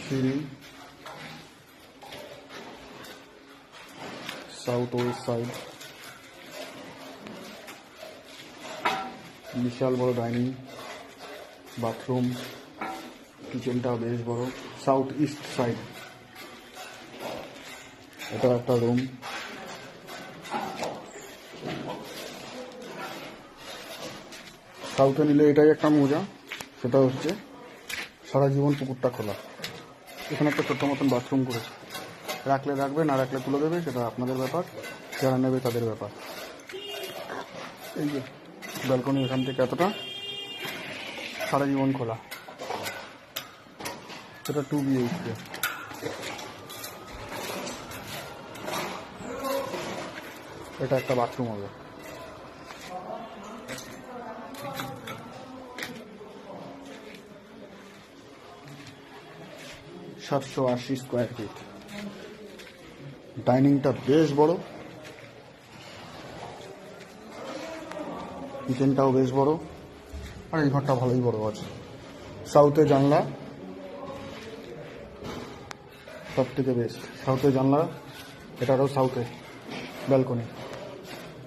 সিঁড়ি, south West side, বিশাল বড় dining, bathroom, কিচেনটা বেশ বড়। সাউথ ইস্ট সাইড, এটা একটা রুম। সাউথে নিলে এটাই একটা মজা, সেটা হচ্ছে সারা জীবন পুকুরটা খোলা। এখানে একটা ছোট্ট মতন বাথরুম করেছে, রাখলে রাখবে, না রাখলে তুলে দেবে, সেটা আপনাদের ব্যাপার, যারা নেবে তাদের ব্যাপার। এই যে ব্যালকনি এখান থেকে এতটা, সারা জীবন খোলা। সেটা 2 BHK। এটা একটা বাথরুম হবে। $780 স্কোয়ার ফিট। ডাইনিংটা বেশ বড়, কিচেনটাও বেশ বড়, আর এই ঘরটা ভালোই বড় আছে। সাউথে জানলা, সব থেকে বেস্ট সাউথে জানলা, এটারও সাউথে ব্যালকনি।